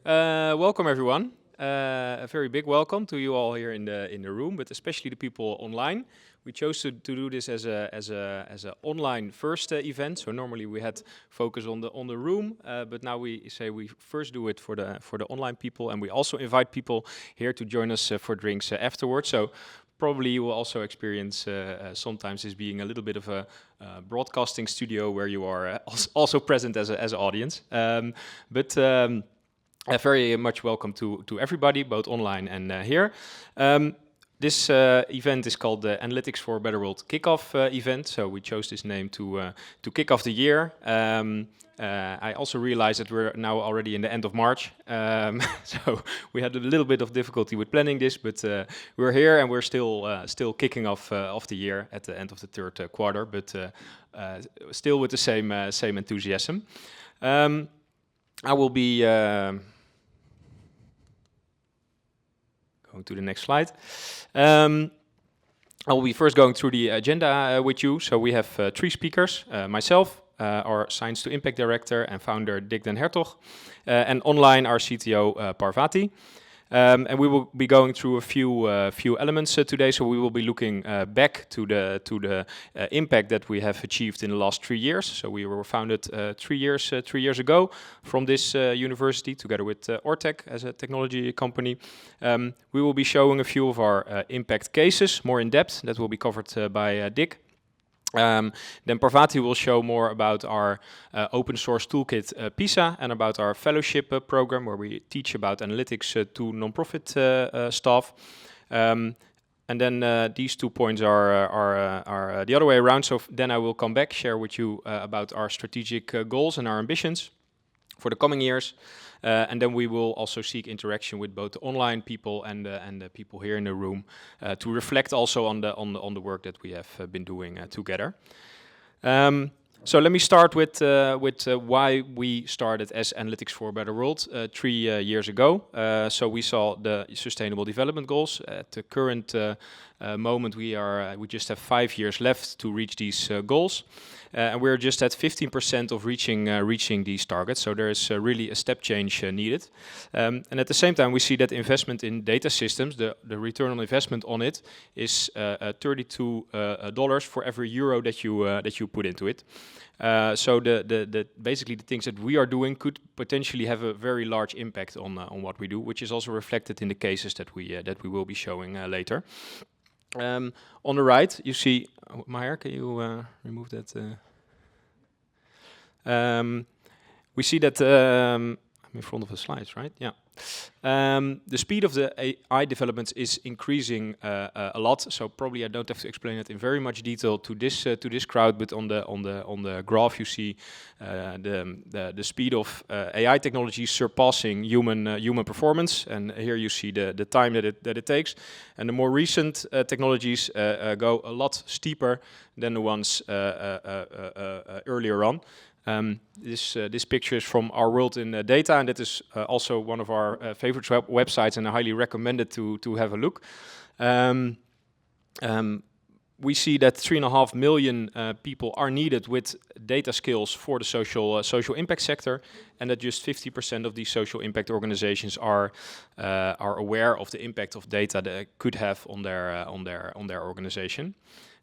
Welcome everyone. A very big welcome to you all here in the room, but especially the people online. We chose to do this as a online first event. So normally we had focus on the room, but now we say we first do it for the online people, and we also invite people here to join us for drinks afterwards. So probably you will also experience sometimes this being a little bit of a broadcasting studio where you are also present as an audience. Very much welcome to everybody, both online and here. This event is called the Analytics for a Better World Kickoff event. So we chose this name to kick off the year. I also realized that we're now already in the end of March. So we had a little bit of difficulty with planning this, but we're here and we're still kicking off the year at the end of the third quarter, but still with the same enthusiasm. I will be going to the next slide. I will be first going through the agenda with you. So we have three speakers, myself, our Science to Impact Director and founder Dick den Hertog, and online our CTO Parvati. And we will be going through a few elements today. So we will be looking back to the impact that we have achieved in the last 3 years. So we were founded 3 years ago from this university, together with Ortec as a technology company. We will be showing a few of our impact cases more in depth. That will be covered by Dick. Then Parvati will show more about our open source toolkit PISA and about our fellowship program where we teach about analytics to non-profit staff. And then these 2 points are the other way around. So then I will come back, share with you about our strategic goals and our ambitions for the coming years. And then we will also seek interaction with both the online people and the people here in the room to reflect also on the work that we have been doing together. So let me start with why we started as Analytics for a Better World 3 years ago. So we saw the Sustainable Development Goals. At the current moment, we just have 5 years left to reach these goals. And we're just at 15% of reaching these targets. So there is really a step change needed. And at the same time, we see that investment in data systems, the return on investment on it, is $32 for every euro that you put into it. So basically the things that we are doing could potentially have a very large impact on what we do, which is also reflected in the cases that we will be showing later. On the right, you see, Meyer, can you remove that? We see that I'm in front of the slides, right? Yeah. The speed of the AI developments is increasing a lot. So probably I don't have to explain it in very much detail to this crowd. But on the graph you see the speed of AI technology surpassing human performance. And here you see the time that it takes. And the more recent technologies go a lot steeper than the ones earlier on. This picture is from Our World in Data, and that is also one of our favorite websites, and I highly recommend it to have a look. We see that 3.5 million people are needed with data skills for the social impact sector, and that just 50% of these social impact organizations are aware of the impact of data that it could have on their organization.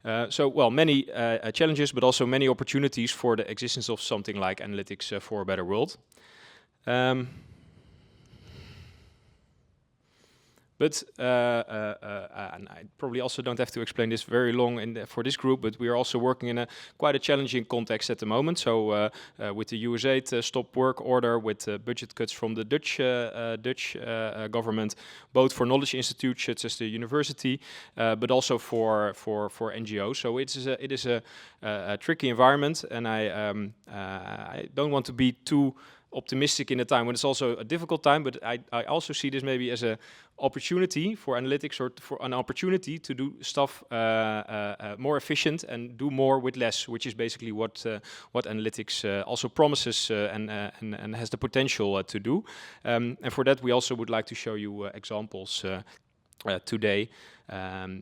Many challenges, but also many opportunities for the existence of something like Analytics for a Better World. And I probably also don't have to explain this very long for this group, but we are also working in quite a challenging context at the moment. So with the USA stop work order, with budget cuts from the Dutch government, both for knowledge institutes such as the university, but also for NGOs. So it is a tricky environment, and I don't want to be too optimistic in a time when it's also a difficult time, but I also see this maybe as an opportunity for analytics, or for an opportunity to do stuff more efficient and do more with less, which is basically what analytics also promises and has the potential to do. And for that, we also would like to show you examples today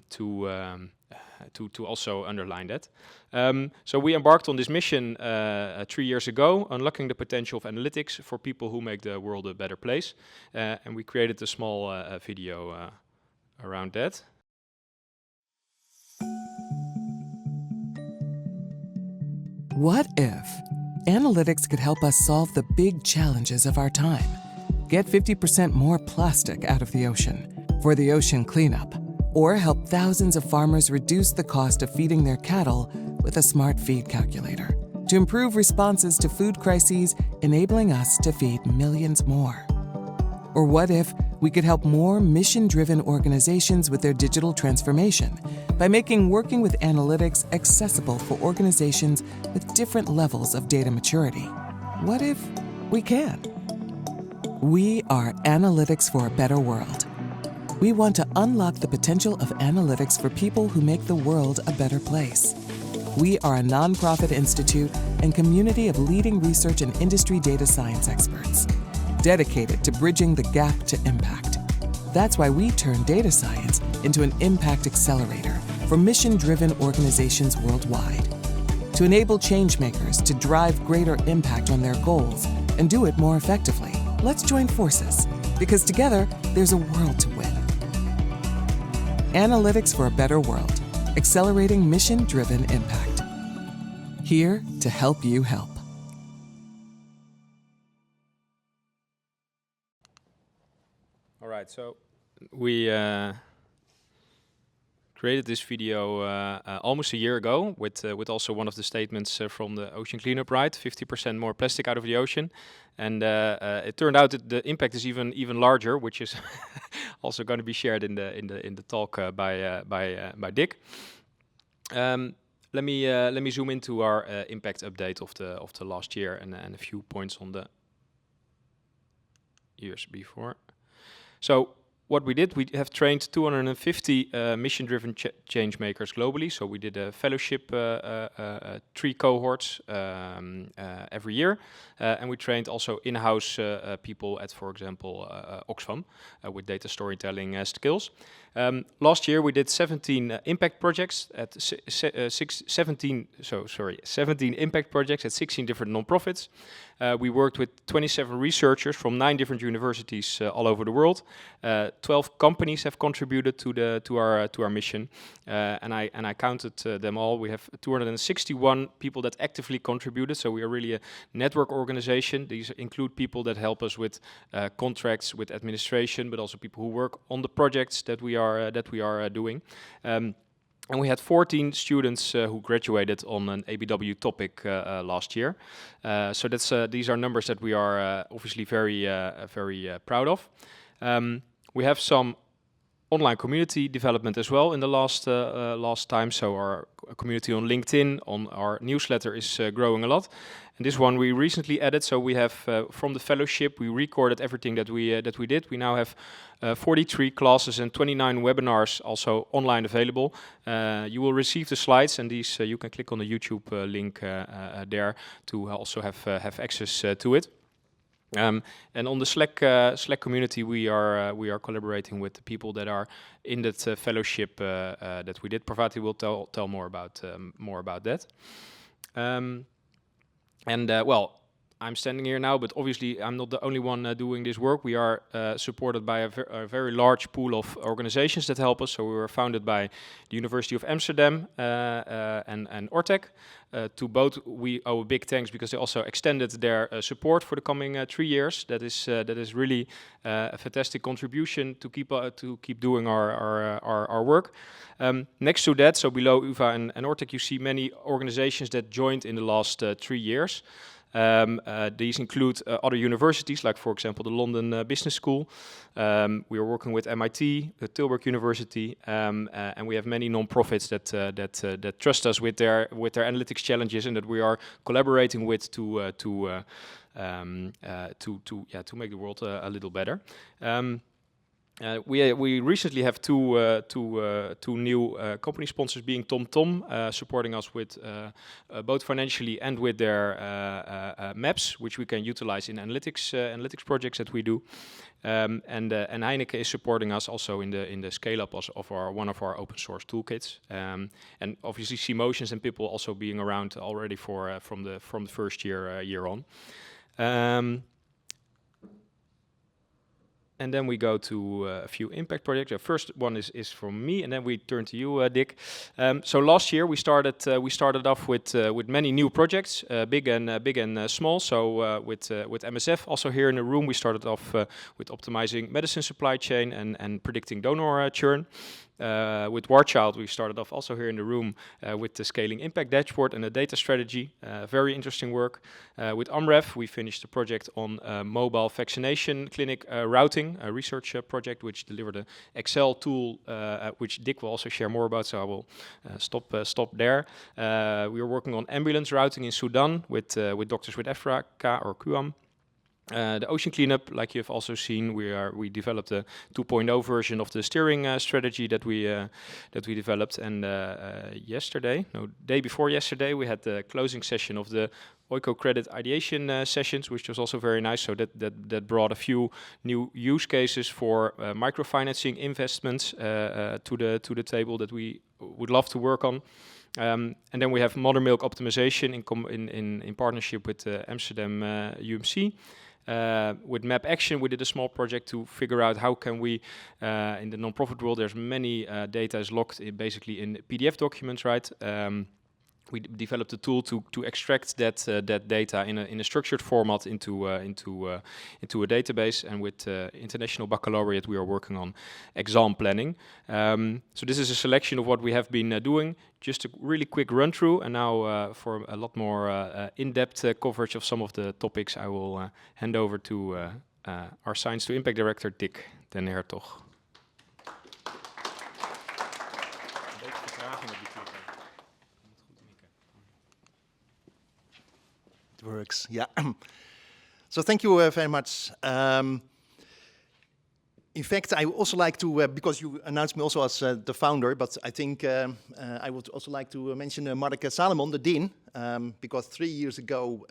to to also underline that. So we embarked on this mission 3 years ago, unlocking the potential of analytics for people who make the world a better place. And we created a small video around that. What if analytics could help us solve the big challenges of our time? Get 50% more plastic out of the ocean for the ocean cleanup, or help thousands of farmers reduce the cost of feeding their cattle with a smart feed calculator to improve responses to food crises, enabling us to feed millions more. Or what if we could help more mission-driven organizations with their digital transformation by making working with analytics accessible for organizations with different levels of data maturity? What if we can? We are Analytics for a Better World. We want to unlock the potential of analytics for people who make the world a better place. We are a nonprofit institute and community of leading research and industry data science experts, dedicated to bridging the gap to impact. That's why we turn data science into an impact accelerator for mission-driven organizations worldwide, to enable change makers to drive greater impact on their goals and do it more effectively. Let's join forces, because together there's a world to win. Analytics for a Better World, accelerating mission-driven impact. Here to help you help. All right, so we created this video almost a year ago with also one of the statements from the Ocean Cleanup Ride, 50% more plastic out of the ocean, and it turned out that the impact is even larger, which is also going to be shared in the talk by Dick. Let me zoom into our impact update of the last year and a few points on the years before. So what we did, we have trained 250 mission-driven change makers globally. So we did a fellowship, 3 cohorts every year. And we trained also in-house people at, for example, Oxfam with data storytelling skills. Last year we did 17 impact projects at 17 impact projects at 16 different nonprofits. We worked with 27 researchers from 9 different universities all over the world. 12 companies have contributed to our mission, and I counted them all. We have 261 people that actively contributed. So we are really a network organization. These include people that help us with contracts, with administration, but also people who work on the projects that we are doing. And we had 14 students who graduated on an ABW topic last year. So these are numbers that we are obviously very proud of. We have some online community development as well in the last time. So our community on LinkedIn, on our newsletter is growing a lot. And this one we recently added. So we have from the fellowship we recorded everything that we did. We now have 43 classes and 29 webinars also online available. You will receive the slides, and these you can click on the YouTube link there to also have access to it. And on the Slack community, we are collaborating with the people that are in that fellowship that we did. Parvati will tell more about that. Well, I'm standing here now, but obviously I'm not the only one doing this work. We are supported by a very large pool of organizations that help us. So we were founded by the University of Amsterdam and Ortec. To both we owe a big thanks because they also extended their support for the coming 3 years. That is really a fantastic contribution to keep doing our work. Next to that, so below UvA and Ortec, you see many organizations that joined in the last 3 years. These include other universities, like for example the London Business School. We are working with MIT, the Tilburg University, and we have many non-profits that trust us with their analytics challenges, and that we are collaborating with to make the world a little better. We recently have two new company sponsors, being TomTom, supporting us with both financially and with their maps, which we can utilize in analytics projects that we do. And Heineken is supporting us also in the scale up of one of our open source toolkits. And obviously Cmotions and people also being around already from the first year on. And then we go to a few impact projects. The first one is from me, and then we turn to you, Dick. So last year we started off with many new projects, big and small. So with MSF also here in the room, we started off with optimizing medicine supply chain and predicting donor churn. With Warchild, we started off also here in the room with the scaling impact dashboard and the data strategy. Very interesting work. With AMREF, we finished a project on mobile vaccination clinic routing, a research project which delivered an Excel tool, which Dick will also share more about, so I will stop there. We are working on ambulance routing in Sudan with Doctors with Africa, or QAM. The ocean cleanup, like you've also seen, we developed a 2.0 version of the steering strategy that we developed. And day before yesterday, we had the closing session of the Oiko credit ideation sessions, which was also very nice. So that brought a few new use cases for microfinancing investments to the table that we would love to work on. And then we have mother milk optimization in partnership with Amsterdam UMC. With Map Action, we did a small project to figure out how can we, in the non-profit world, there's many data is locked basically in PDF documents, right? We developed a tool to extract that data in a structured format into a database, and with International Baccalaureate we are working on exam planning. So this is a selection of what we have been doing. Just a really quick run through, and now for a lot more in-depth coverage of some of the topics, I will hand over to our Science to Impact Director, Dick den Hertog. It works, yeah. So thank you very much. In fact, I would also like to, because you announced me also as the founder, but I think I would also like to mention Mark Salomon, the dean, because 3 years ago,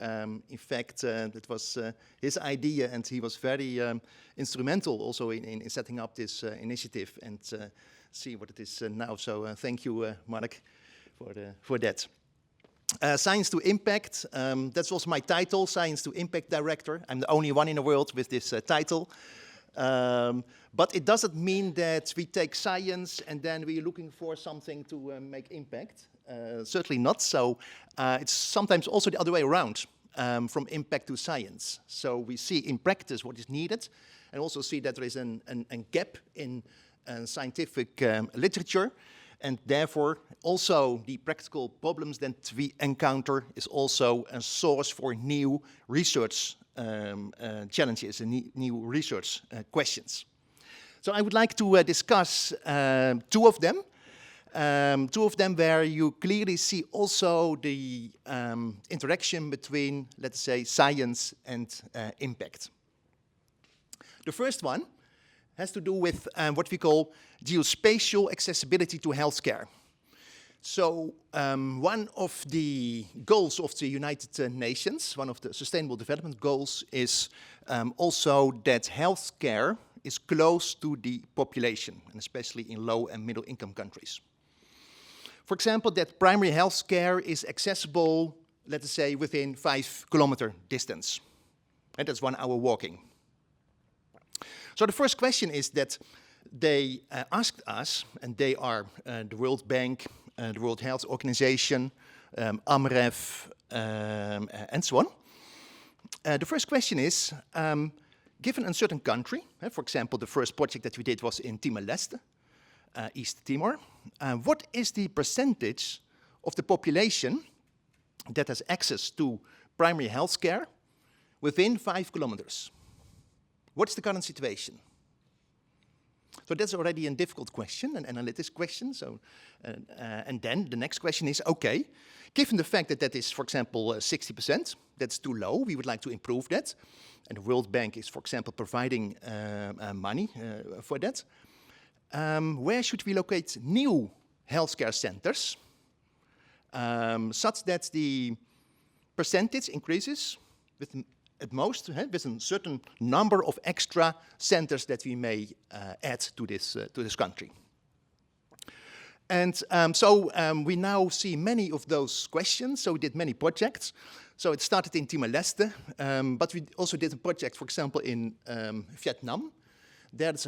in fact, it was his idea, and he was very instrumental also in setting up this initiative and see what it is now. So thank you, Mark, for that. Science to Impact, that's also my title, Science to Impact Director. I'm the only one in the world with this title. But it doesn't mean that we take science and then we're looking for something to make impact. Certainly not. So it's sometimes also the other way around, from impact to science. So we see in practice what is needed, and also see that there is a gap in scientific literature. And therefore, also the practical problems that we encounter is also a source for new research challenges and new research questions. So I would like to discuss two of them where you clearly see also the interaction between, let's say, science and impact. The first one has to do with what we call geospatial accessibility to healthcare. So one of the goals of the United Nations, one of the Sustainable Development Goals, is also that healthcare is close to the population, and especially in low and middle income countries. For example, that primary healthcare is accessible, let us say, within 5-kilometer distance. And that's 1 hour walking. So the first question is that they asked us, and they are the World Bank, the World Health Organization, AMREF, and so on. The first question is, given a certain country, for example, the first project that we did was in Timor-Leste, East Timor, what is the percentage of the population that has access to primary health care within 5 kilometers? What's the current situation? So that's already a difficult question, an analytics question. So, and then the next question is, okay, given the fact that that is, for example, 60%, that's too low, we would like to improve that. And the World Bank is, for example, providing money for that. Where should we locate new healthcare centers such that the percentage increases with at most with a certain number of extra centers that we may add to this country. And so we now see many of those questions. So we did many projects. So it started in Timor-Leste, but we also did a project, for example, in Vietnam. There was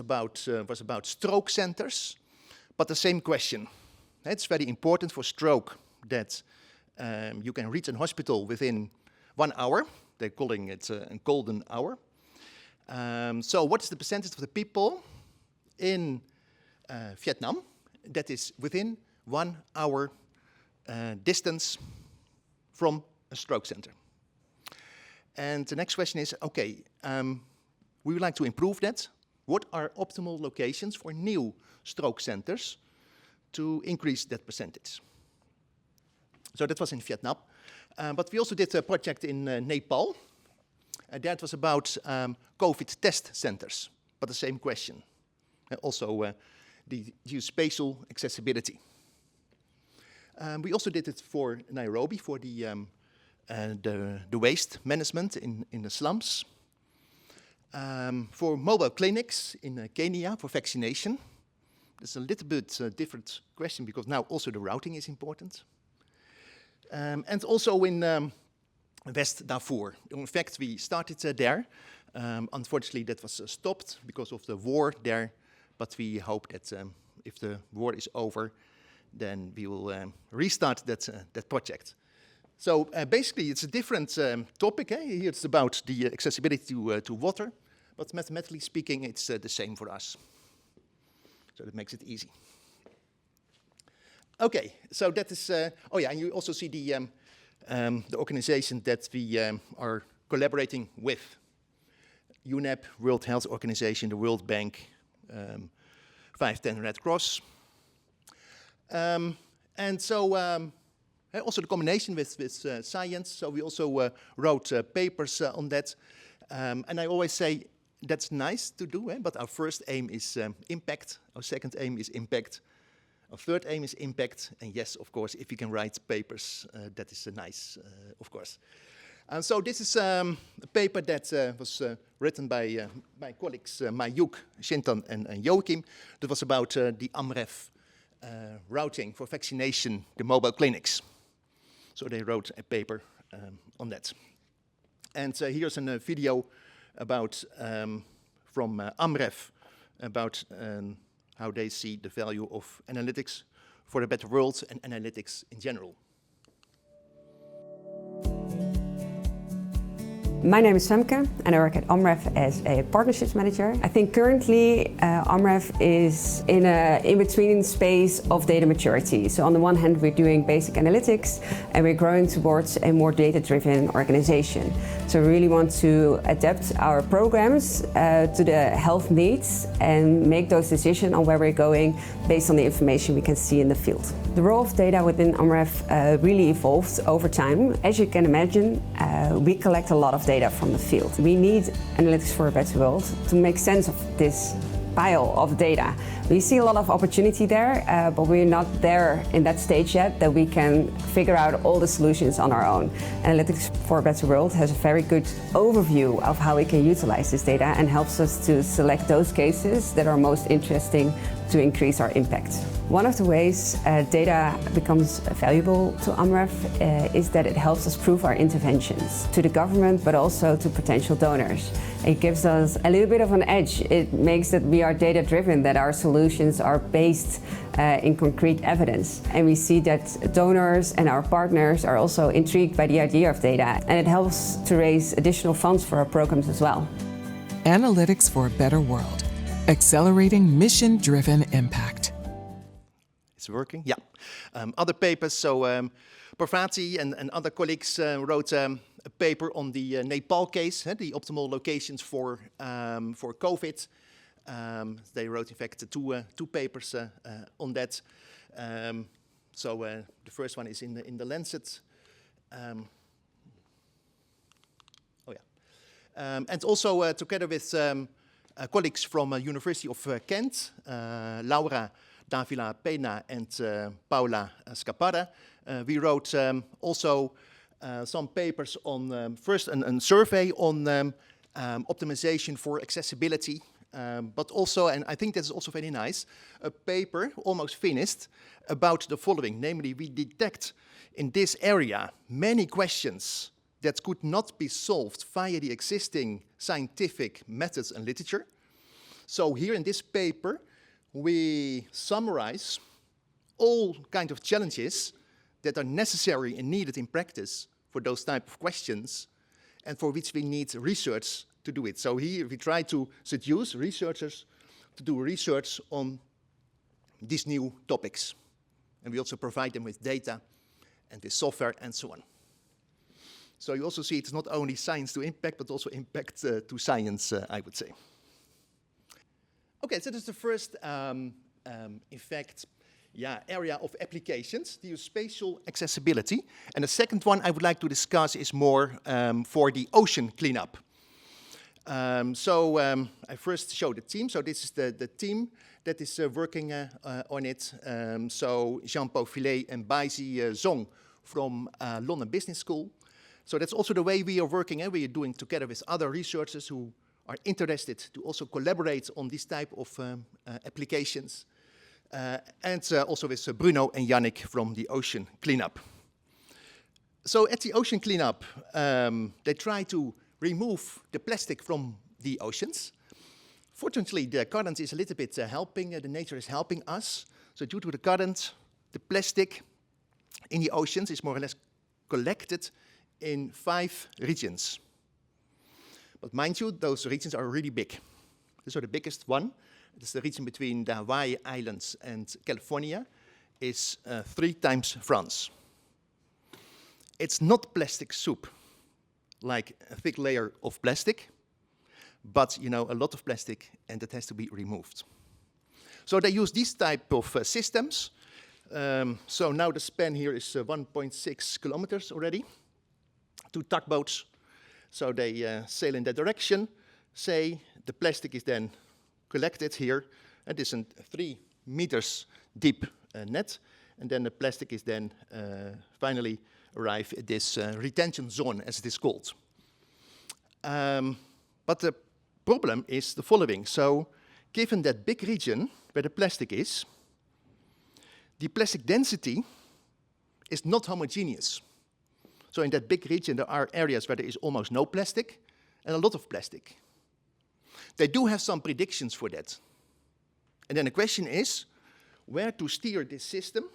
about stroke centers, but the same question. It's very important for stroke that you can reach a hospital within 1 hour. They're calling it a golden hour. So what is the percentage of the people in Vietnam that is within 1 hour distance from a stroke center? And the next question is, okay, we would like to improve that. What are optimal locations for new stroke centers to increase that percentage? So that was in Vietnam. But we also did a project in Nepal. That was about COVID test centers, but the same question. Also the geospatial accessibility. We also did it for Nairobi, for the waste management in the slums. For mobile clinics in Kenya for vaccination. It's a little bit different question because now also the routing is important. And also in West Darfur. In fact, we started there. Unfortunately, that was stopped because of the war there. But we hope that if the war is over, then we will restart that project. So basically, it's a different topic. Here it's about the accessibility to water. But mathematically speaking, it's the same for us. So that makes it easy. Okay, so that is, oh yeah, and you also see the organization that we are collaborating with. UNEP, World Health Organization, the World Bank, 510 Red Cross. And so also the combination with science, so we also wrote papers on that. And I always say that's nice to do, but our first aim is impact, our second aim is impact, our third aim is impact, and yes, of course, if you can write papers, that is nice, of course. And so this is a paper that was written by my colleagues Mayuk, Shintan, and Joachim. That was about the AMREF routing for vaccination, the mobile clinics. So they wrote a paper on that. And here's a video about from AMREF about how they see the value of analytics for a better world and analytics in general. My name is Femke and I work at AMREF as a partnerships manager. I think currently AMREF is in an in-between space of data maturity. So on the one hand we're doing basic analytics and we're growing towards a more data-driven organization. So we really want to adapt our programs to the health needs and make those decisions on where we're going based on the information we can see in the field. The role of data within AMREF really evolved over time. As you can imagine, we collect a lot of data from the field. We need analytics for a better world to make sense of this pile of data. We see a lot of opportunity there, but we're not there in that stage yet that we can figure out all the solutions on our own. Analytics for a Better World has a very good overview of how we can utilize this data and helps us to select those cases that are most interesting to increase our impact. One of the ways data becomes valuable to AMREF is that it helps us prove our interventions to the government, but also to potential donors. It gives us a little bit of an edge. It makes that we are data-driven, that our solutions are based in concrete evidence. And we see that donors and our partners are also intrigued by the idea of data, and it helps to raise additional funds for our programs as well. Analytics for a Better World. Accelerating mission-driven impact. It's working? Yeah. Other papers, so Parvati and other colleagues wrote a paper on the Nepal case, the optimal locations for COVID. They wrote, in fact, two papers on that. The first one is in the Lancet. And also together with colleagues from University of Kent, Laura Davila Pena and Paula Scaparra, we wrote also some papers on first a survey on optimization for accessibility, but also, and I think that's also very nice, a paper almost finished about the following. Namely, we detect in this area many questions that could not be solved via the existing scientific methods and literature. So here in this paper, we summarize all kinds of challenges that are necessary and needed in practice for those type of questions, and for which we need research to do it. So here we try to seduce researchers to do research on these new topics. And we also provide them with data and with software and so on. So you also see it's not only science to impact, but also impact to science, I would say. Okay, so that's the first, in fact, area of applications, geospatial accessibility. And the second one I would like to discuss is more for the ocean cleanup. I first show the team. So this is the team that is working on it. So Jean-Paul Fillet and Baizi Zong from London Business School. So that's also the way we are working, and we are doing together with other researchers who are interested to also collaborate on this type of applications. And also with Bruno and Yannick from the ocean cleanup. So at the ocean cleanup, they try to remove the plastic from the oceans. Fortunately, the current is a little bit helping, the nature is helping us. So due to the current, the plastic in the oceans is more or less collected in 5 regions. But mind you, those regions are really big. So the biggest one, it's the region between the Hawaii Islands and California, is 3 times France. It's not plastic soup, like a thick layer of plastic, but a lot of plastic, and that has to be removed. So they use these type of systems. So now the span here is 1.6 kilometers already. 2 tugboats. So they sail in that direction. Say the plastic is then collected here, and it's a 3 meters deep net, and then the plastic is then finally arrive at this retention zone, as it is called. But the problem is the following. So given that big region where the plastic is, the plastic density is not homogeneous. So in that big region, there are areas where there is almost no plastic and a lot of plastic. They do have some predictions for that. And then the question is, where to steer this system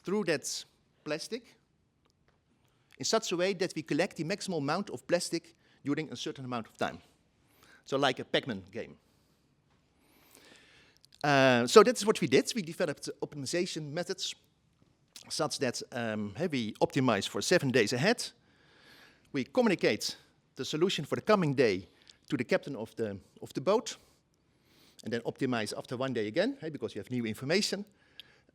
through that plastic in such a way that we collect the maximum amount of plastic during a certain amount of time. So like a Pac-Man game. So that's what we did. We developed optimization methods such that we optimize for 7 days ahead. We communicate the solution for the coming day to the captain of the boat, and then optimize after 1 day again, because we have new information.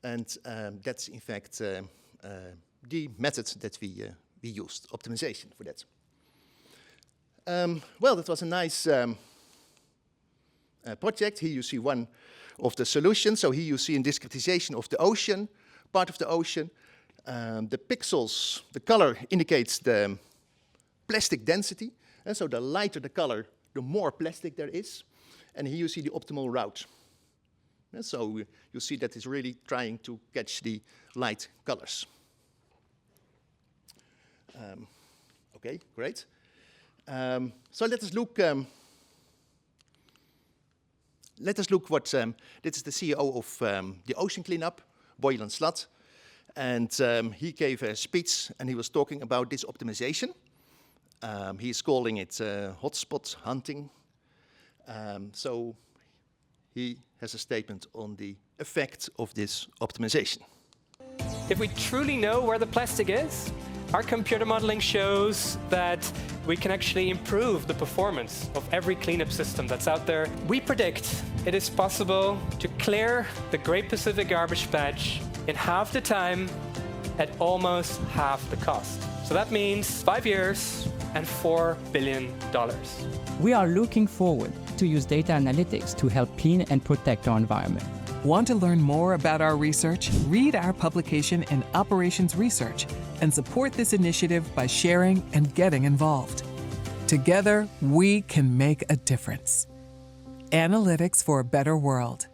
And that's, in fact, the method that we used, optimization for that. Well, that was a nice project. Here you see one of the solutions. So here you see a discretization of the ocean, part of the ocean. The pixels, the color indicates the plastic density. And so the lighter the color, the more plastic there is. And here you see the optimal route. And so you see that it's really trying to catch the light colors. Okay, great. So let us look. What this is the CEO of the ocean cleanup, Boylan Slat, and he gave a speech and he was talking about this optimization. He's calling it hotspot hunting. So he has a statement on the effect of this optimization. If we truly know where the plastic is, our computer modeling shows that we can actually improve the performance of every cleanup system that's out there. We predict it is possible to clear the Great Pacific Garbage Patch in half the time at almost half the cost. So that means 5 years and $4 billion. We are looking forward to use data analytics to help clean and protect our environment. Want to learn more about our research? Read our publication in Operations Research and support this initiative by sharing and getting involved. Together, we can make a difference. Analytics for a better world.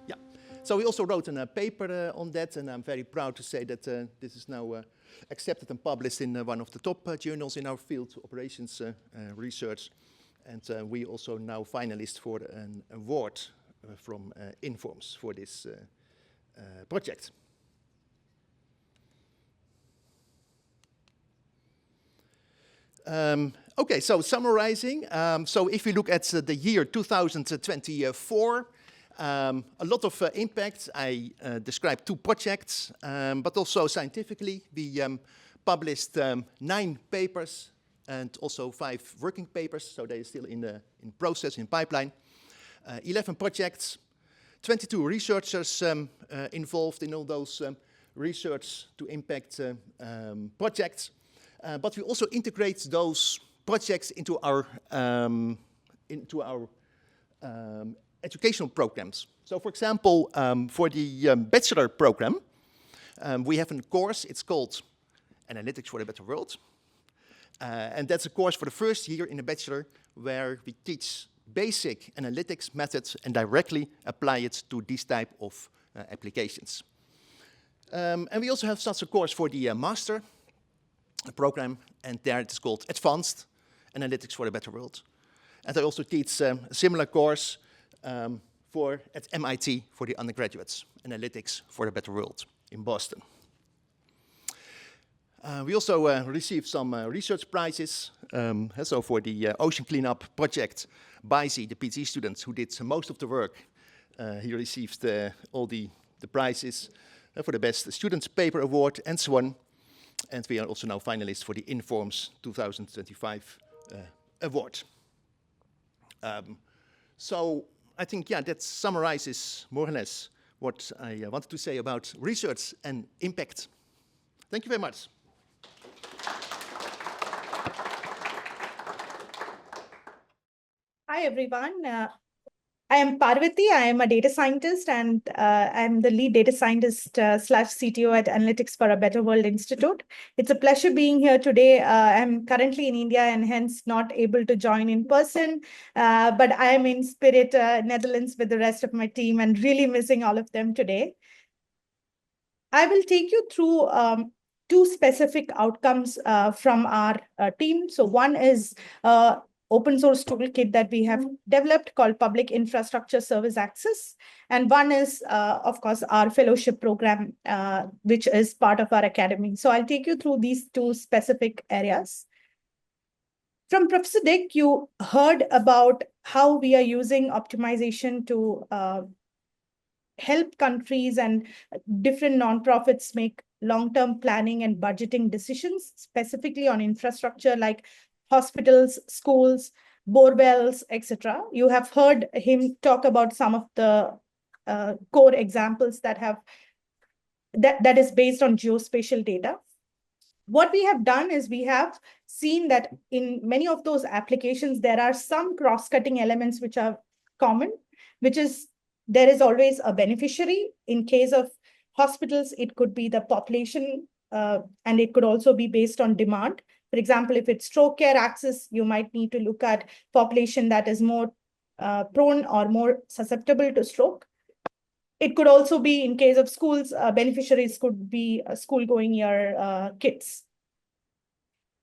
Yeah, so we also wrote a paper on that, and I'm very proud to say that this is now accepted and published in one of the top journals in our field, Operations Research. And we also now finalists for an award from Informs for this project. Okay, so summarizing. So if we look at the year 2024, a lot of impact. I described 2 projects, but also scientifically, we published 9 papers and also 5 working papers, so they are still in process, in pipeline. 11 projects, 22 researchers involved in all those research to impact projects. But we also integrate those projects into our educational programs. So for example, for the bachelor program, we have a course, it's called Analytics for a Better World. And that's a course for the first year in a bachelor where we teach basic analytics methods and directly apply it to these type of applications. And we also have such a course for the master program, and there it is called Advanced Analytics for a Better World. And I also teach a similar course at MIT for the undergraduates, Analytics for a Better World in Boston. We also received some research prizes. So for the ocean cleanup project, Baisi, the PhD student who did most of the work, he received all the prizes for the Best Students Paper Award and so on. And we are also now finalists for the Informs 2025 award. So I think, yeah, that summarizes more or less what I wanted to say about research and impact. Thank you very much. Hi, everyone. I am Parvati. I am a data scientist, and I'm the lead data scientist / CTO at Analytics for a Better World Institute. It's a pleasure being here today. I'm currently in India and hence not able to join in person, but I am in spirit, Netherlands with the rest of my team and really missing all of them today. I will take you through 2 specific outcomes from our team. So one is open source toolkit that we have developed called Public Infrastructure Service Access. And one is, of course, our fellowship program, which is part of our academy. So I'll take you through these 2 specific areas. From Professor Dick, you heard about how we are using optimization to help countries and different nonprofits make long-term planning and budgeting decisions, specifically on infrastructure like hospitals, schools, bore wells, etc. You have heard him talk about some of the core examples that is based on geospatial data. What we have done is we have seen that in many of those applications, there are some cross-cutting elements which are common, which is there is always a beneficiary. In case of hospitals, it could be the population, and it could also be based on demand. For example, if it's stroke care access, you might need to look at population that is more prone or more susceptible to stroke. It could also be, in case of schools, beneficiaries could be school-going year kids.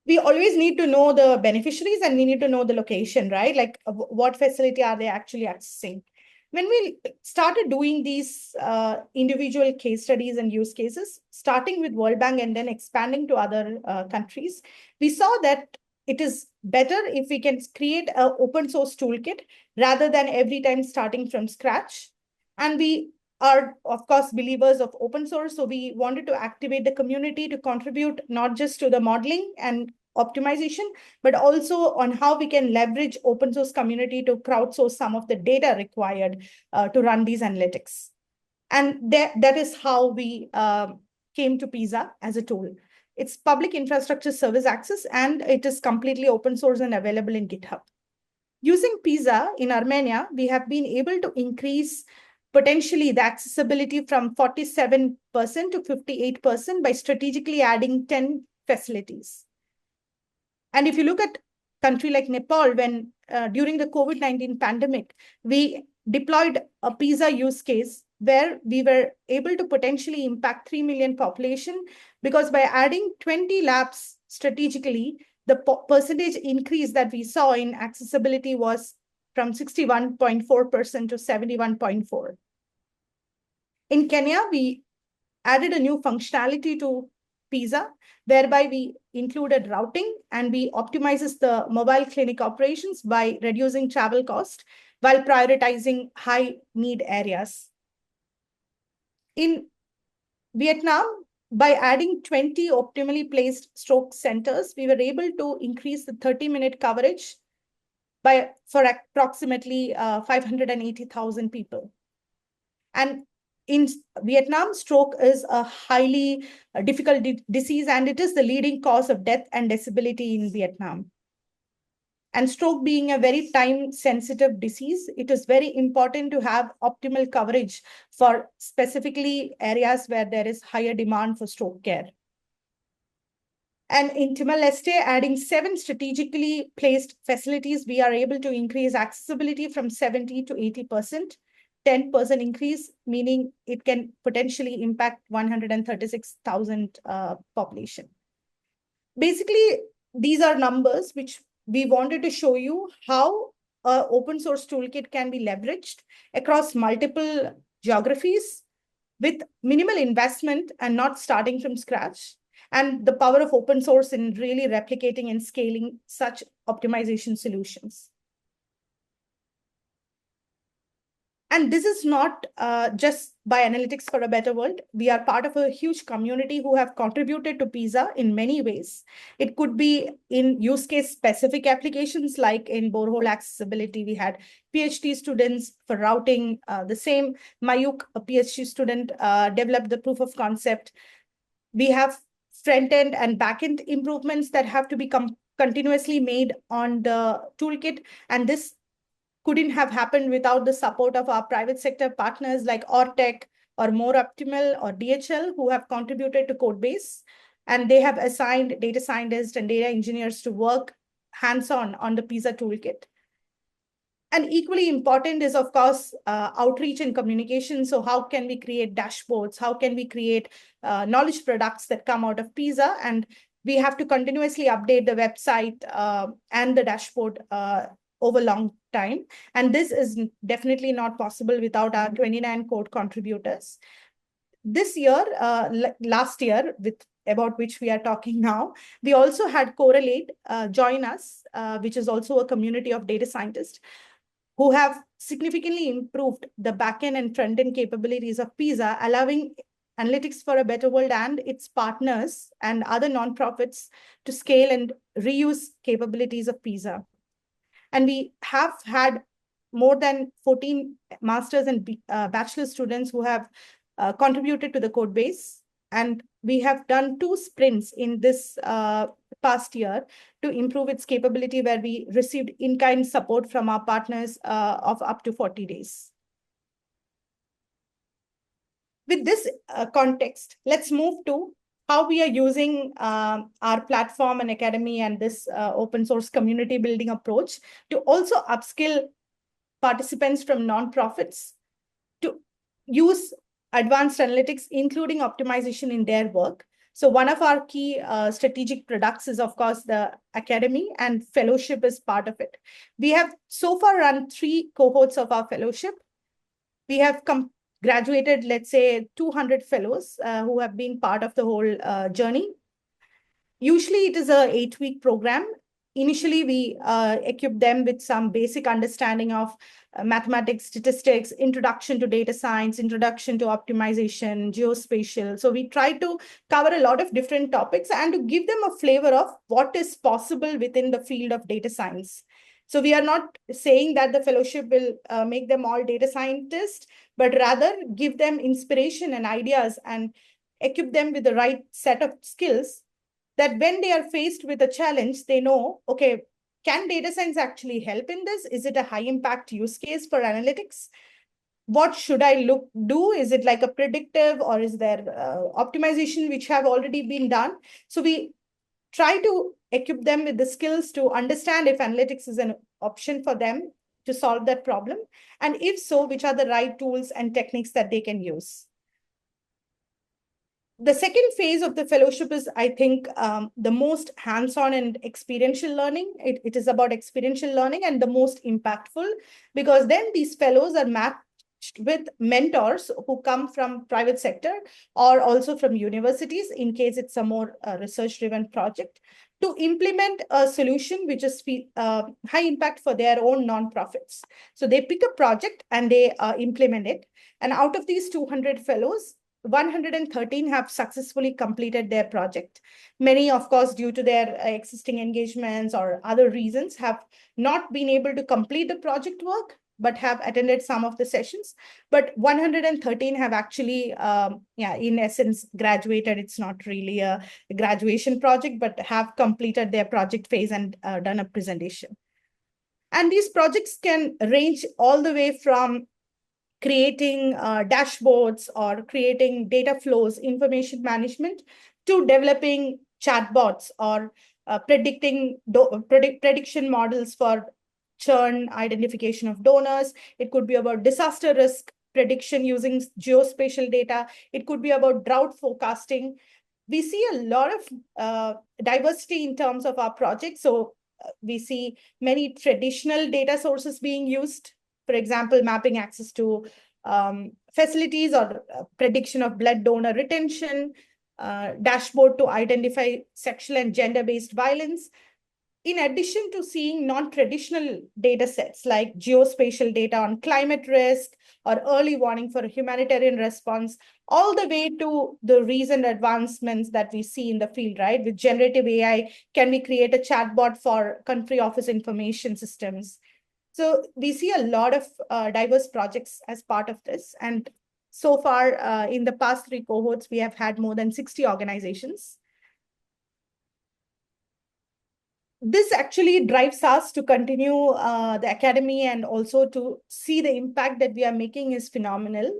We always need to know the beneficiaries and we need to know the location, right? Like what facility are they actually accessing? When we started doing these individual case studies and use cases, starting with World Bank and then expanding to other countries, we saw that it is better if we can create an open source toolkit rather than every time starting from scratch. And we are, of course, believers of open source. So we wanted to activate the community to contribute not just to the modeling and optimization, but also on how we can leverage open source community to crowdsource some of the data required to run these analytics. And that is how we came to PISA as a tool. It's public infrastructure service access, and it is completely open source and available in GitHub. Using PISA in Armenia, we have been able to increase potentially the accessibility from 47% to 58% by strategically adding 10 facilities. And if you look at country like Nepal, when during the COVID-19 pandemic, we deployed a PISA use case where we were able to potentially impact 3 million population, because by adding 20 labs strategically, the percentage increase that we saw in accessibility was from 61.4% to 71.4%. In Kenya, we added a new functionality to PISA, whereby we included routing, and we optimizes the mobile clinic operations by reducing travel cost while prioritizing high need areas. In Vietnam, by adding 20 optimally placed stroke centers, we were able to increase the 30-minute coverage for approximately 580,000 people. And in Vietnam, stroke is a highly difficult disease, and it is the leading cause of death and disability in Vietnam. And stroke being a very time-sensitive disease, it is very important to have optimal coverage for specifically areas where there is higher demand for stroke care. And in Timor-Leste, adding 7 strategically placed facilities, we are able to increase accessibility from 70 to 80%. 10% increase, meaning it can potentially impact 136,000 population. Basically, these are numbers which we wanted to show you how an open source toolkit can be leveraged across multiple geographies with minimal investment and not starting from scratch, and the power of open source in really replicating and scaling such optimization solutions. And this is not just by Analytics for a Better World. We are part of a huge community who have contributed to PISA in many ways. It could be in use case specific applications, like in borehole accessibility, we had PhD students for routing. The same Mayuk, a PhD student, developed the proof of concept. We have front-end and back-end improvements that have to be continuously made on the toolkit. And this couldn't have happened without the support of our private sector partners like Ortec or More Optimal or DHL, who have contributed to Codebase. And they have assigned data scientists and data engineers to work hands-on on the PISA toolkit. And equally important is, of course, outreach and communication. So how can we create dashboards? How can we create knowledge products that come out of PISA? And we have to continuously update the website and the dashboard over long time. And this is definitely not possible without our 29 code contributors. This year, last year, about which we are talking now, we also had Correlate join us, which is also a community of data scientists who have significantly improved the backend and front-end capabilities of PISA, allowing Analytics for a Better World and its partners and other nonprofits to scale and reuse capabilities of PISA. And we have had more than 14 master's and bachelor students who have contributed to the code base. And we have done 2 sprints in this past year to improve its capability, where we received in-kind support from our partners of up to 40 days. With this context, let's move to how we are using our platform and academy and this open source community building approach to also upskill participants from nonprofits to use advanced analytics, including optimization in their work. So one of our key strategic products is, of course, the academy, and fellowship is part of it. We have so far run 3 cohorts of our fellowship. We have graduated, let's say, 200 fellows who have been part of the whole journey. Usually it is a 8-week program. initially, we equip them with some basic understanding of mathematics, statistics, introduction to data science, introduction to optimization, geospatial. So we try to cover a lot of different topics and to give them a flavor of what is possible within the field of data science. So we are not saying that the fellowship will make them all data scientists, but rather give them inspiration and ideas and equip them with the right set of skills that when they are faced with a challenge, they know, okay, can data science actually help in this? Is it a high impact use case for analytics? What should I do? Is it like a predictive, or is there optimization which have already been done? So we try to equip them with the skills to understand if analytics is an option for them to solve that problem. And if so, which are the right tools and techniques that they can use. The second phase of the fellowship is, I think, the most hands-on and experiential learning. It is about experiential learning and the most impactful, because then these fellows are matched with mentors who come from private sector or also from universities, in case it's a more research-driven project, to implement a solution which is high impact for their own nonprofits. So they pick a project and they implement it. And out of these 200 fellows, 113 have successfully completed their project. Many, of course, due to their existing engagements or other reasons, have not been able to complete the project work, but have attended some of the sessions. But 113 have actually, in essence, graduated. It's not really a graduation project, but have completed their project phase and done a presentation. And these projects can range all the way from creating dashboards or creating data flows, information management, to developing chatbots or prediction models for churn identification of donors. It could be about disaster risk prediction using geospatial data. It could be about drought forecasting. We see a lot of diversity in terms of our projects. So we see many traditional data sources being used. For example, mapping access to facilities or prediction of blood donor retention, dashboard to identify sexual and gender-based violence. In addition to seeing non-traditional data sets like geospatial data on climate risk or early warning for a humanitarian response, all the way to the recent advancements that we see in the field, right? With generative AI, can we create a chatbot for country office information systems? So we see a lot of diverse projects as part of this. And so far, in the past 3 cohorts, we have had more than 60 organizations. This actually drives us to continue the academy, and also to see the impact that we are making is phenomenal.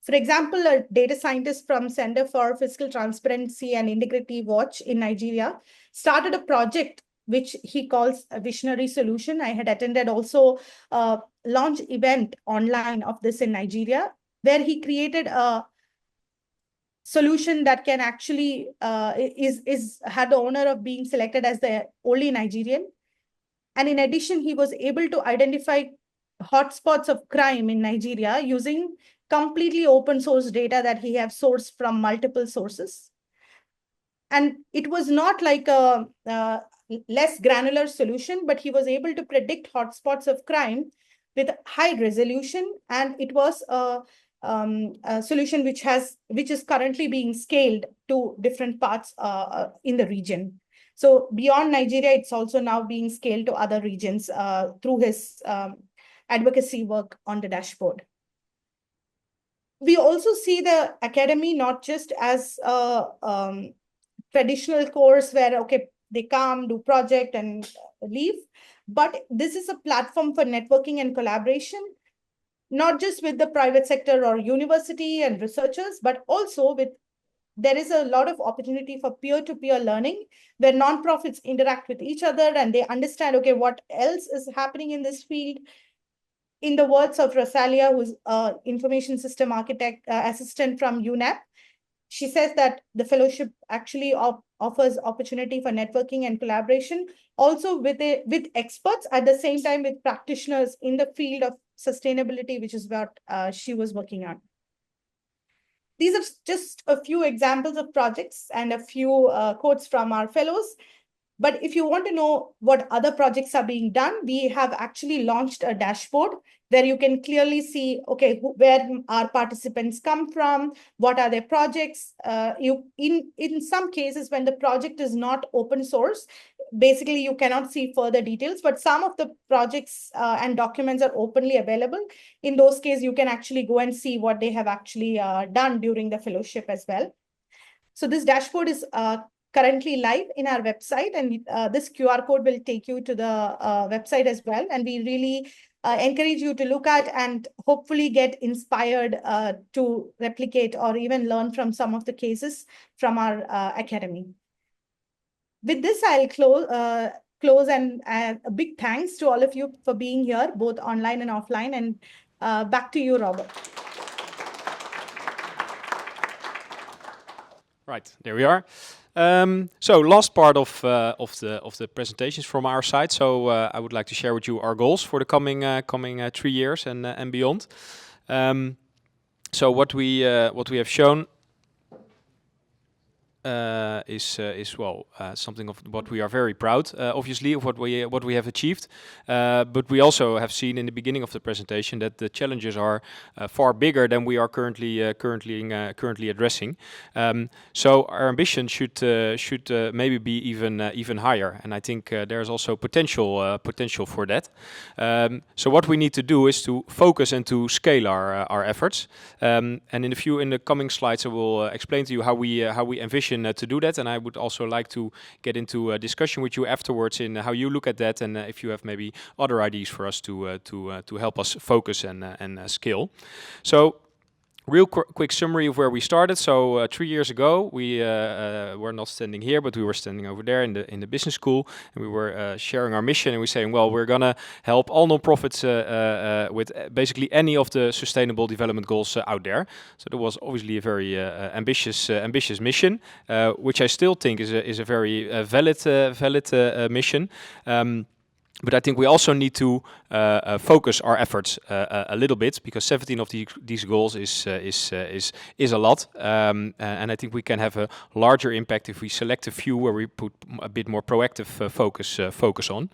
For example, a data scientist from Center for Fiscal Transparency and Integrity Watch in Nigeria started a project which he calls a visionary solution. I had attended also a launch event online of this in Nigeria, where he created a solution that can actually had the honor of being selected as the only Nigerian. And in addition, he was able to identify hotspots of crime in Nigeria using completely open source data that he have sourced from multiple sources. And it was not like a less granular solution, but he was able to predict hotspots of crime with high resolution. And it was a solution which is currently being scaled to different parts in the region. So beyond Nigeria, it's also now being scaled to other regions through his advocacy work on the dashboard. We also see the academy not just as a traditional course where, okay, they come, do project and leave, but this is a platform for networking and collaboration, not just with the private sector or university and researchers, but also there is a lot of opportunity for peer-to-peer learning, where nonprofits interact with each other and they understand, okay, what else is happening in this field. In the words of Rosalia, who's an information system architect assistant from UNEP, she says that the fellowship actually offers opportunity for networking and collaboration, also with experts, at the same time with practitioners in the field of sustainability, which is what she was working on. These are just a few examples of projects and a few quotes from our fellows. But if you want to know what other projects are being done, we have actually launched a dashboard where you can clearly see, okay, where our participants come from, what are their projects. In some cases, when the project is not open source, basically you cannot see further details, but some of the projects and documents are openly available. In those cases, you can actually go and see what they have actually done during the fellowship as well. So this dashboard is currently live in our website, and this QR code will take you to the website as well. And we really encourage you to look at and hopefully get inspired to replicate or even learn from some of the cases from our academy. With this, I'll close and a big thanks to all of you for being here, both online and offline. And back to you, Robert. Right, there we are. So last part of the presentations from our side. So I would like to share with you our goals for the coming 3 years and beyond. So what we have shown is well something of what we are very proud, obviously, of what we have achieved. But we also have seen in the beginning of the presentation that the challenges are far bigger than we are currently addressing. So our ambition should maybe be even higher, and I think there's also potential for that. So what we need to do is to focus and to scale our efforts. And in the coming slides, I will explain to you how we envision to do that, and I would also like to get into a discussion with you afterwards in how you look at that, and if you have maybe other ideas for us to help us focus and scale. So, real quick summary of where we started. So 3 years ago, we were not standing here, but we were standing over there in the business school, and we were sharing our mission, and we were saying, well, we're gonna help all nonprofits with basically any of the sustainable development goals out there. So that was obviously a very ambitious mission, which I still think is a very valid mission. But I think we also need to focus our efforts a little bit, because 17 of these goals is a lot, and I think we can have a larger impact if we select a few where we put a bit more proactive focus on.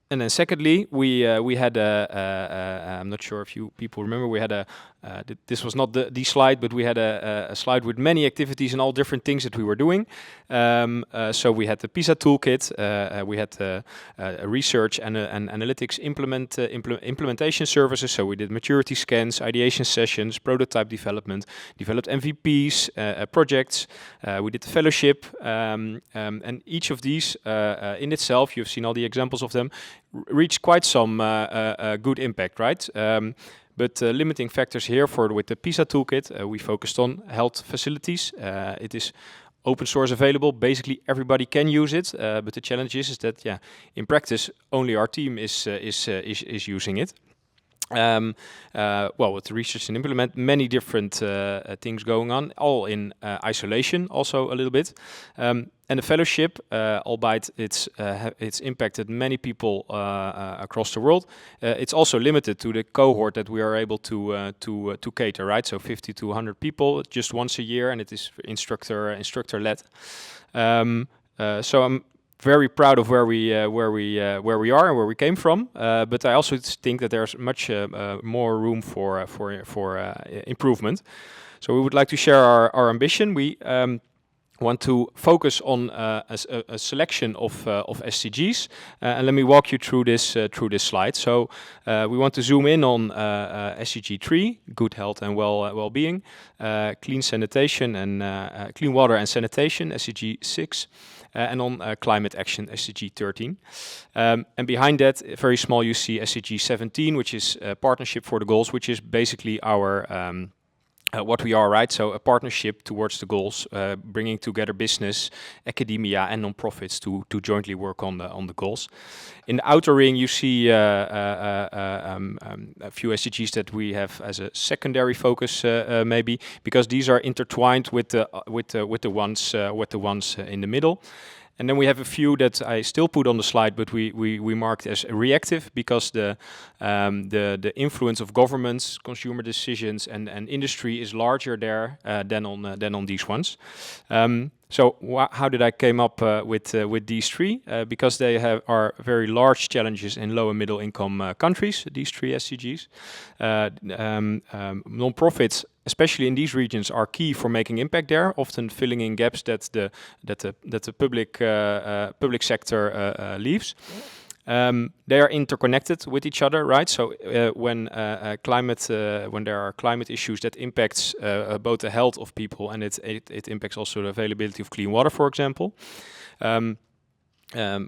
And then secondly, we had I'm not sure if you people remember, we had this was not the slide, but we had a slide with many activities and all different things that we were doing. So we had the PISA Toolkit, we had research and analytics implementation services. So we did maturity scans, ideation sessions, prototype development, developed MVPs, projects. We did the fellowship, and each of these in itself, you've seen all the examples of them, reached quite some good impact, right? But limiting factors here with the PISA Toolkit, we focused on health facilities. It is open source available. Basically, everybody can use it. But the challenge is that, yeah, in practice, only our team is using it. Well, with the research and implement, many different things going on, all in isolation, also a little bit. And the fellowship, albeit it's impacted many people across the world, it's also limited to the cohort that we are able to cater, right? So 50 to 100 people just once a year, and it is instructor-led. So I'm very proud of where we are and where we came from, but I also think that there's much more room for improvement. So we would like to share our ambition. We want to focus on a selection of SDGs, and let me walk you through this slide. So we want to zoom in on SDG 3, good health and well-being, clean sanitation and clean water and sanitation, SDG 6. And on climate action, SDG 13. And behind that, very small, you see SDG 17, which is partnership for the goals, which is basically our what we are, right? So a partnership towards the goals, bringing together business, academia, and non-profits to jointly work on the goals. In the outer ring, you see a few SDGs that we have as a secondary focus, maybe, because these are intertwined with the ones in the middle. And then we have a few that I still put on the slide, but we marked as reactive because the influence of governments, consumer decisions, and industry is larger there than on these ones. So how did I came up with these three? Because they are very large challenges in low and middle income countries. These three SDGs, non-profits, especially in these regions, are key for making impact there, often filling in gaps that the public sector leaves. They are interconnected with each other, right? So when there are climate issues that impacts both the health of people and it impacts also the availability of clean water, for example.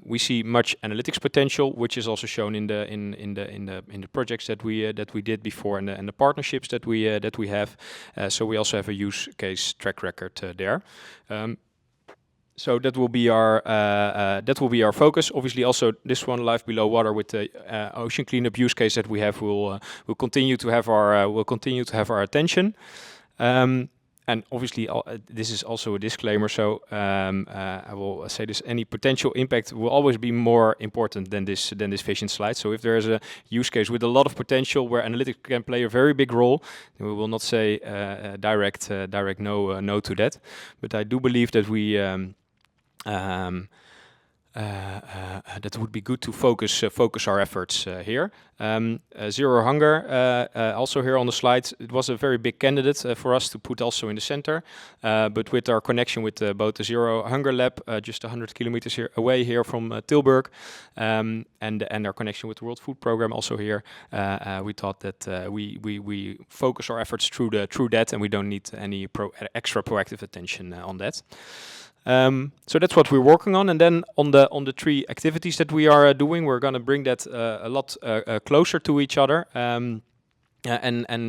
We see much analytics potential, which is also shown in the projects that we did before and the partnerships that we have. So we also have a use case track record there. So that will be our focus. Obviously, also this one, life below water, with the ocean cleanup use case that we have, will continue to have our attention. And obviously, this is also a disclaimer. So I will say this: any potential impact will always be more important than this vision slide. So if there is a use case with a lot of potential where analytics can play a very big role, then we will not say direct no to that. But I do believe that we. That would be good to focus our efforts here. Zero Hunger, also here on the slide, it was a very big candidate for us to put also in the center. But with our connection with both the Zero Hunger Lab, just 100 kilometers away here from Tilburg, and our connection with the World Food Program also here, we thought that we focus our efforts through that, and we don't need any extra proactive attention on that. So that's what we're working on, and then on the three activities that we are doing, we're going to bring that a lot closer to each other, and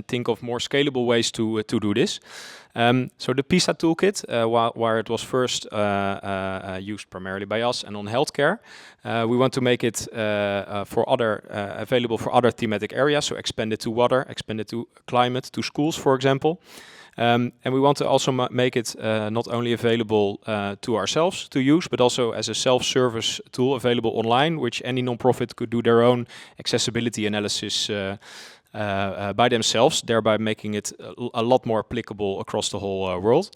think of more scalable ways to do this. So the PISA Toolkit, while it was first used primarily by us and on healthcare, we want to make it available for other thematic areas. So expand it to water, expand it to climate, to schools, for example. And we want to also make it not only available to ourselves to use, but also as a self-service tool available online, which any non-profit could do their own accessibility analysis by themselves, thereby making it a lot more applicable across the whole world.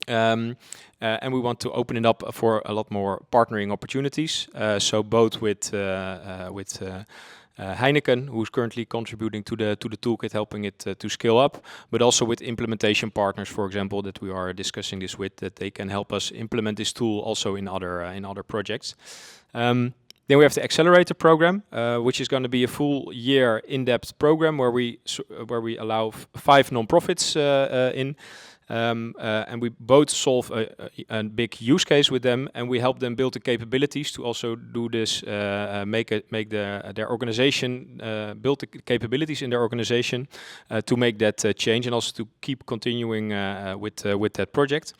And we want to open it up for a lot more partnering opportunities. So both with Heineken, who's currently contributing to the toolkit, helping it to scale up, but also with implementation partners, for example, that we are discussing this with, that they can help us implement this tool also in other projects. Then we have the Accelerator Program, which is going to be a full year in-depth program where we allow 5 non-profits in. And we both solve a big use case with them, and we help them build the capabilities to also do this, make their organization, build the capabilities in their organization to make that change, and also to keep continuing with that project.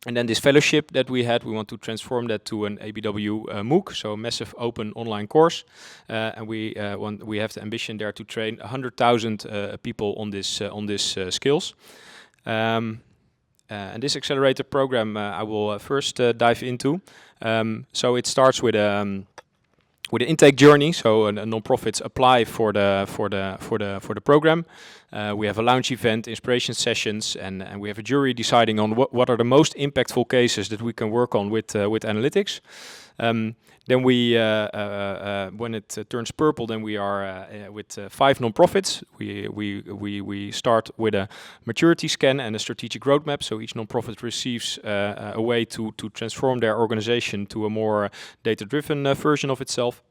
And then this fellowship that we had, we want to transform that to an ABW MOOC, so a massive open online course. And we have the ambition there to train 100,000 people on this skills. And this Accelerator Program I will first dive into. So it starts with an intake journey. So non-profits apply for the program. We have a launch event, inspiration sessions, and we have a jury deciding on what are the most impactful cases that we can work on with analytics. Then we, when it turns purple, then we are with 5 non-profits. We start with a maturity scan and a strategic roadmap. So each non-profit receives a way to transform their organization to a more data-driven version of itself.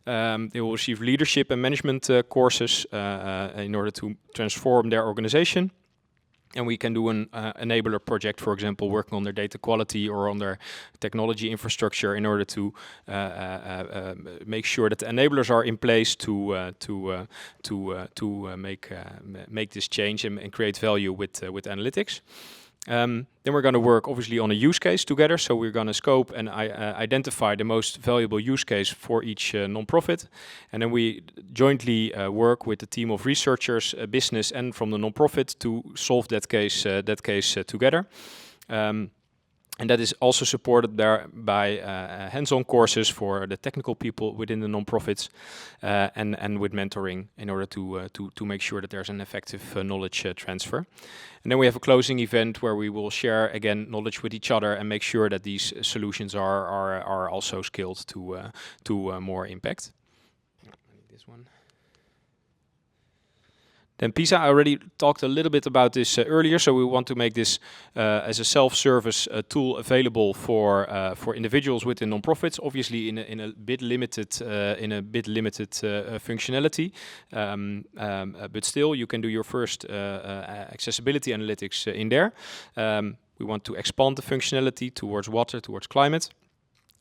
They will receive leadership and management courses in order to transform their organization. And we can do an enabler project, for example, working on their data quality or on their technology infrastructure in order to make sure that the enablers are in place to make this change and create value with analytics. Then we're going to work obviously on a use case together. So we're going to scope and identify the most valuable use case for each non-profit. And then we jointly work with a team of researchers, business and from the non-profit to solve that case together. And that is also supported there by hands-on courses for the technical people within the non-profits, and with mentoring in order to make sure that there's an effective knowledge transfer. And then we have a closing event where we will share again knowledge with each other and make sure that these solutions are also scaled to more impact. This one. Then PISA, I already talked a little bit about this earlier, so we want to make this as a self-service tool available for individuals within non-profits. Obviously, in a bit limited functionality, but still you can do your first accessibility analytics in there. We want to expand the functionality towards water, towards climate.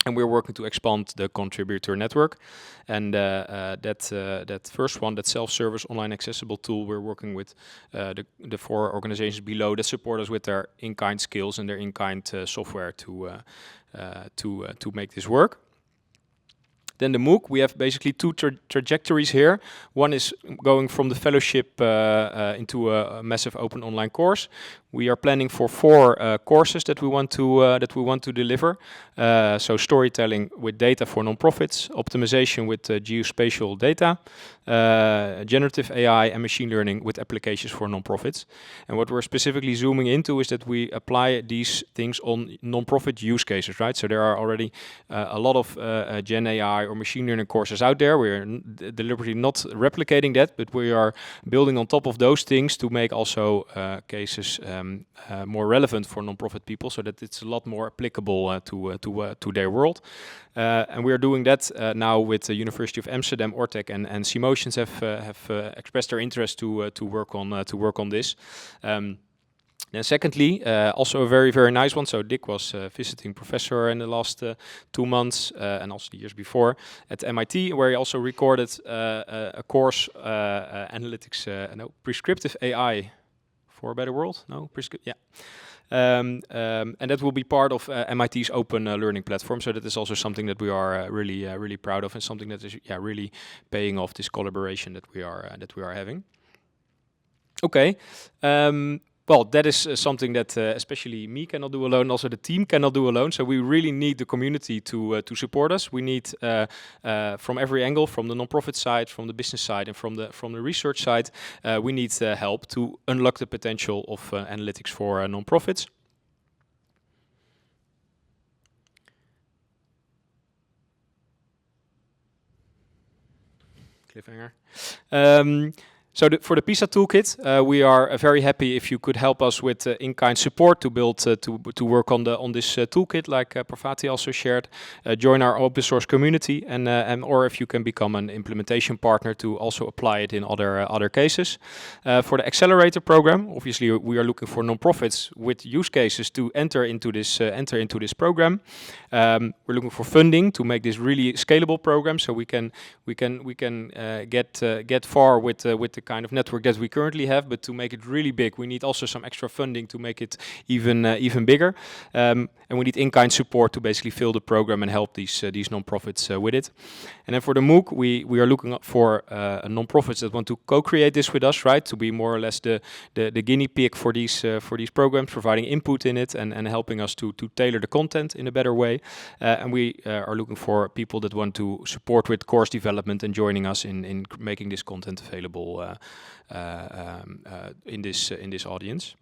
And we're working to expand the contributor network. And that first one, that self-service online accessible tool, we're working with the 4 organizations below that support us with their in-kind skills and their in-kind software to make this work. Then the MOOC, we have basically 2 trajectories here. One is going from the fellowship into a massive open online course. We are planning for 4 courses that we want to deliver. So storytelling with data for nonprofits, optimization with geospatial data, generative AI and machine learning with applications for nonprofits. And what we're specifically zooming into is that we apply these things on nonprofit use cases, right? So there are already a lot of Gen AI or machine learning courses out there. We're deliberately not replicating that, but we are building on top of those things to make also cases more relevant for nonprofit people, so that it's a lot more applicable to their world. And we are doing that now with the University of Amsterdam, Ortec, and C-Motions have expressed their interest to work on this. Then secondly, also a very, very nice one. So Dick was visiting professor in the last 2 months and also the years before at MIT, where he also recorded a course, analytics, prescriptive AI for a better world. And that will be part of MIT's open learning platform. So that is also something that we are really proud of, and something that is really paying off, this collaboration that we are having. Okay. Well, that is something that especially me cannot do alone, also the team cannot do alone. So we really need the community to support us. We need from every angle, from the nonprofit side, from the business side, and from the research side, we need help to unlock the potential of analytics for nonprofits. Cliffhanger. So for the PISA Toolkit, we are very happy if you could help us with in-kind support to build to work on this toolkit, like Parvati also shared. Join our open source community, and or if you can become an implementation partner to also apply it in other cases. For the Accelerator Program, obviously we are looking for nonprofits with use cases to enter into this program. We're looking for funding to make this really scalable program, so we can get far with the kind of network that we currently have, but to make it really big, we need also some extra funding to make it even bigger. And we need in-kind support to basically fill the program and help these nonprofits with it. And then for the MOOC, we are looking for nonprofits that want to co-create this with us, right? To be more or less the guinea pig for these programs, providing input in it and helping us to tailor the content in a better way. And we are looking for people that want to support with course development and joining us in making this content available in this audience.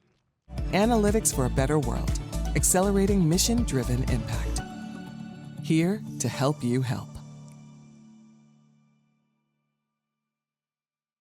Analytics for a better world, accelerating mission-driven impact. Here to help you help.